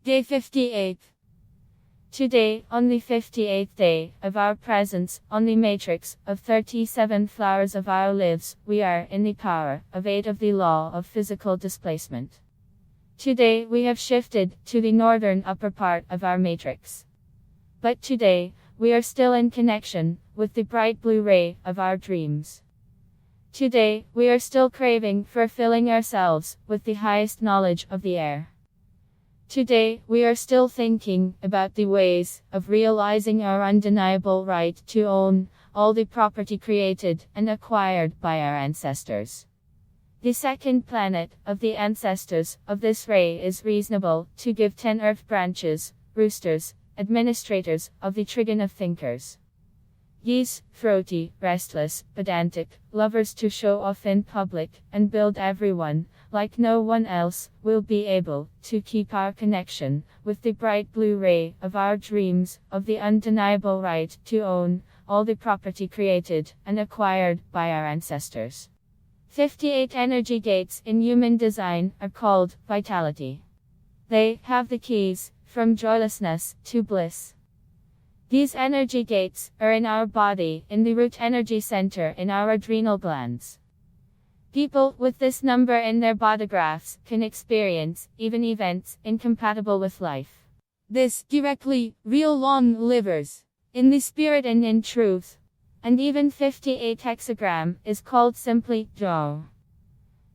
Day 58. Today, on the 58th day of our presence on the matrix of 37 flowers of our lives, we are in the power of 8 of the law of physical displacement. Today we have shifted to the northern upper part of our matrix. But today, we are still in connection with the bright blue ray of our dreams. Today, we are still craving for filling ourselves with the highest knowledge of the air. Today, we are still thinking about the ways of realizing our undeniable right to own all the property created and acquired by our ancestors. The second planet of the ancestors of this ray is reasonable to give 10 earth branches, roosters, administrators of the trigon of thinkers. Yes, throaty, restless, pedantic, lovers to show off in public and build everyone, like no one else, will be able to keep our connection with the bright blue ray of our dreams, of the undeniable right to own all the property created and acquired by our ancestors. 58 energy gates in human design are called vitality. They have the keys from joylessness to bliss. These energy gates are in our body, in the root energy center in our adrenal glands. People with this number in their body graphs can experience even events incompatible with life. This directly real long livers in the spirit and in truth. And even 58 hexagram is called simply Zhou.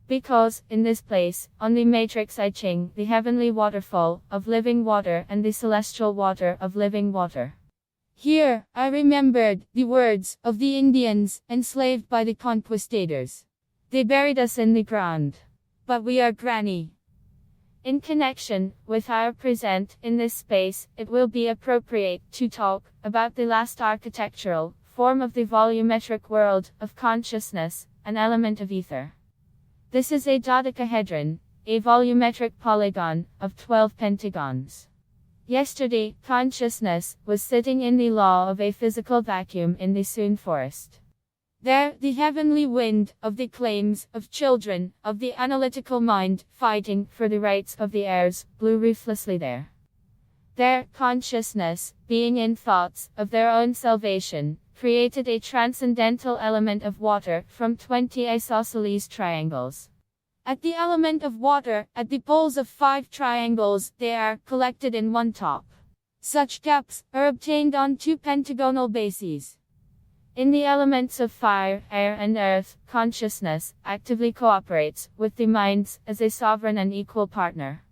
Because, in this place, on the matrix I Ching, the heavenly waterfall of living water and the celestial water of living water. Here, I remembered the words of the Indians, enslaved by the conquistadors. They buried us in the ground. But we are granny. In connection with our present in this space, it will be appropriate to talk about the last architectural form of the volumetric world of consciousness, an element of ether. This is a dodecahedron, a volumetric polygon of 12 pentagons. Yesterday, consciousness was sitting in the law of a physical vacuum in the Soon forest. There, the heavenly wind of the claims of children of the analytical mind, fighting for the rights of the heirs, blew ruthlessly there. Their consciousness, being in thoughts of their own salvation, created a transcendental element of water from 20 isosceles triangles. At the element of water, at the poles of 5 triangles, they are collected in one top. Such caps are obtained on 2 pentagonal bases. In the elements of fire, air and earth, consciousness actively cooperates with the minds as a sovereign and equal partner.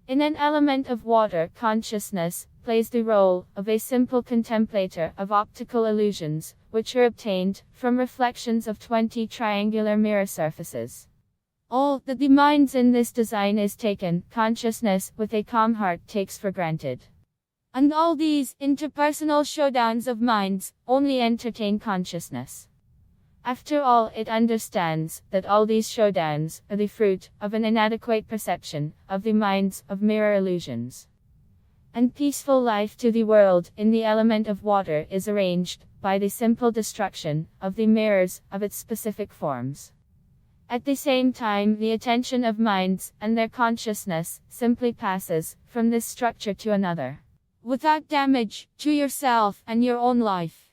In an element of water, consciousness plays the role of a simple contemplator of optical illusions, which are obtained from reflections of 20 triangular mirror surfaces. All that the minds in this design is taken, consciousness with a calm heart takes for granted. And all these interpersonal showdowns of minds only entertain consciousness. After all, it understands that all these showdowns are the fruit of an inadequate perception of the minds of mirror illusions. And peaceful life to the world in the element of water is arranged by the simple destruction of the mirrors of its specific forms. At the same time, the attention of minds and their consciousness simply passes from this structure to another, without damage to yourself and your own life.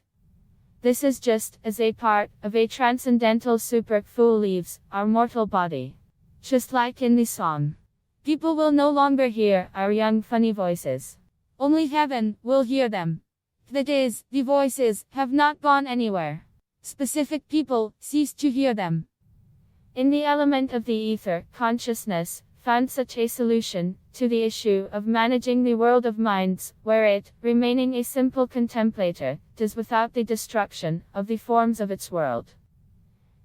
This is just as a part of a transcendental super who leaves our mortal body. Just like in the psalm. People will no longer hear our young funny voices. Only heaven will hear them. That is, the voices have not gone anywhere. Specific people cease to hear them. In the element of the ether, consciousness found such a solution to the issue of managing the world of minds, where it, remaining a simple contemplator, does without the destruction of the forms of its world.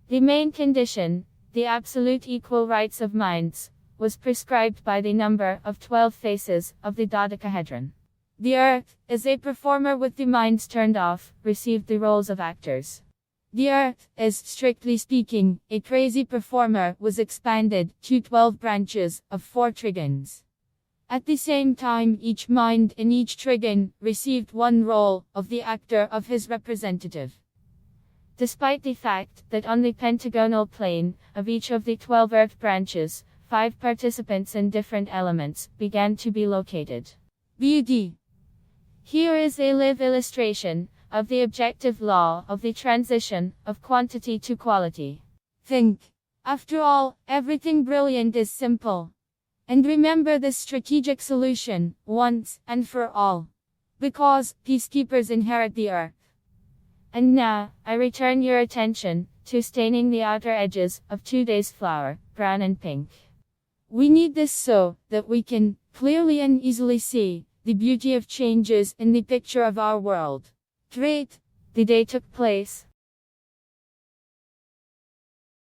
The main condition, the absolute equal rights of minds, was prescribed by the number of 12 faces of the dodecahedron. The earth, as a performer with the minds turned off, received the roles of actors. The earth, as strictly speaking, a crazy performer, was expanded to 12 branches of 4 trigons. At the same time, each mind in each trigon received one role of the actor of his representative. Despite the fact that on the pentagonal plane of each of the 12 earth branches, 5 participants in different elements began to be located. Beauty. Here is a live illustration of the objective law of the transition of quantity to quality. Think. After all, everything brilliant is simple. And remember this strategic solution, once and for all. Because peacekeepers inherit the earth. And now, I return your attention to staining the outer edges of today's flower, brown and pink. We need this so that we can clearly and easily see the beauty of changes in the picture of our world. Great! The day took place